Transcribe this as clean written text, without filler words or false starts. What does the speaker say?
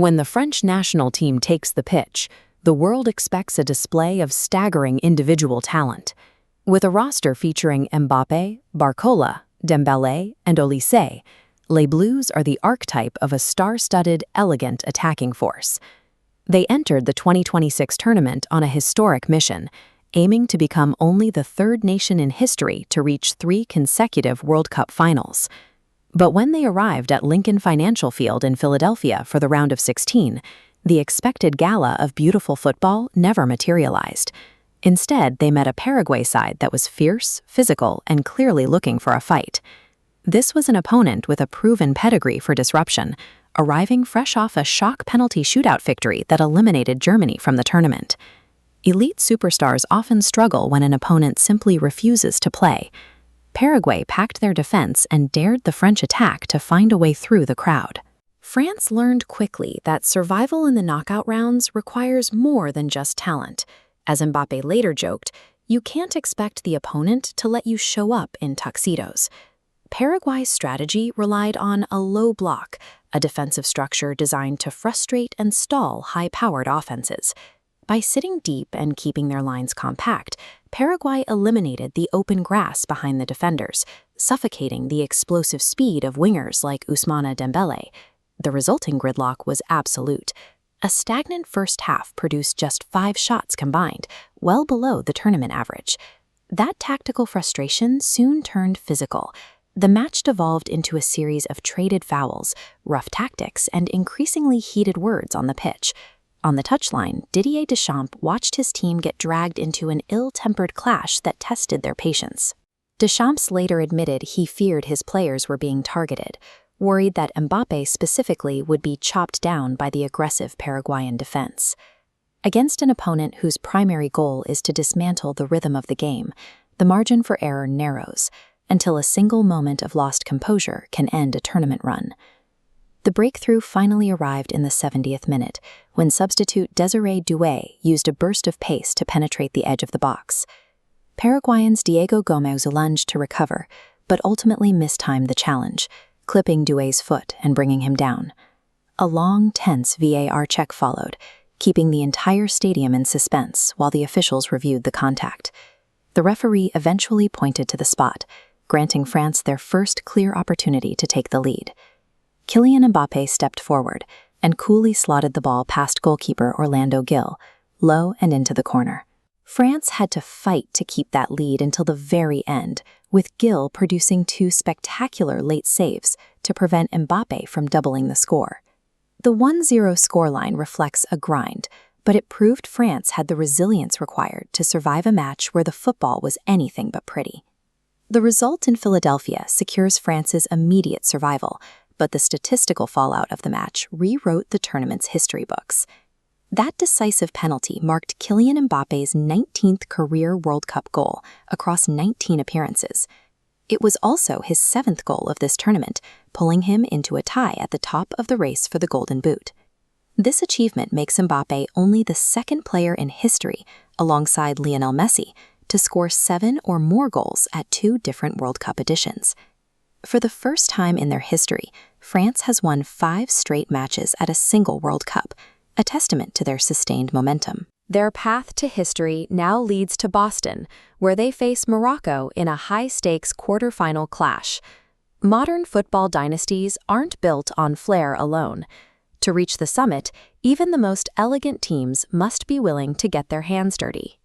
When the French national team takes the pitch, the world expects a display of staggering individual talent. With a roster featuring Mbappé, Barcola, Dembélé, and Olise, Les Bleus are the archetype of a star-studded, elegant attacking force. They entered the 2026 tournament on a historic mission, aiming to become only the third nation in history to reach 3 consecutive World Cup finals. But when they arrived at Lincoln Financial Field in Philadelphia for the round of 16, the expected gala of beautiful football never materialized. Instead, they met a Paraguay side that was fierce, physical, and clearly looking for a fight. This was an opponent with a proven pedigree for disruption, arriving fresh off a shock penalty shootout victory that eliminated Germany from the tournament. Elite superstars often struggle when an opponent simply refuses to play. Paraguay packed their defense and dared the French attack to find a way through the crowd. France learned quickly that survival in the knockout rounds requires more than just talent. As Mbappé later joked, you can't expect the opponent to let you show up in tuxedos. Paraguay's strategy relied on a low block, a defensive structure designed to frustrate and stall high-powered offenses. By sitting deep and keeping their lines compact, Paraguay eliminated the open grass behind the defenders, suffocating the explosive speed of wingers like Ousmane Dembélé. The resulting gridlock was absolute. A stagnant first half produced just 5 shots combined, well below the tournament average. That tactical frustration soon turned physical. The match devolved into a series of traded fouls, rough tactics, and increasingly heated words on the pitch. On the touchline, Didier Deschamps watched his team get dragged into an ill-tempered clash that tested their patience. Deschamps later admitted he feared his players were being targeted, worried that Mbappé specifically would be chopped down by the aggressive Paraguayan defense. Against an opponent whose primary goal is to dismantle the rhythm of the game, the margin for error narrows, until a single moment of lost composure can end a tournament run. The breakthrough finally arrived in the 70th minute, when substitute Désiré Doué used a burst of pace to penetrate the edge of the box. Paraguayan's Diego Gómez lunged to recover, but ultimately mistimed the challenge, clipping Doué's foot and bringing him down. A long, tense VAR check followed, keeping the entire stadium in suspense while the officials reviewed the contact. The referee eventually pointed to the spot, granting France their first clear opportunity to take the lead. Kylian Mbappé stepped forward and coolly slotted the ball past goalkeeper Orlando Gil, low and into the corner. France had to fight to keep that lead until the very end, with Gil producing 2 spectacular late saves to prevent Mbappé from doubling the score. The 1-0 scoreline reflects a grind, but it proved France had the resilience required to survive a match where the football was anything but pretty. The result in Philadelphia secures France's immediate survival, but the statistical fallout of the match rewrote the tournament's history books. That decisive penalty marked Kylian Mbappé's 19th career World Cup goal across 19 appearances. It was also his 7th goal of this tournament, pulling him into a tie at the top of the race for the Golden Boot. This achievement makes Mbappé only the 2nd player in history, alongside Lionel Messi, to score 7 or more goals at 2 different World Cup editions. For the first time in their history, France has won 5 straight matches at a single World Cup, a testament to their sustained momentum. Their path to history now leads to Boston, where they face Morocco in a high-stakes quarterfinal clash. Modern football dynasties aren't built on flair alone. To reach the summit, even the most elegant teams must be willing to get their hands dirty.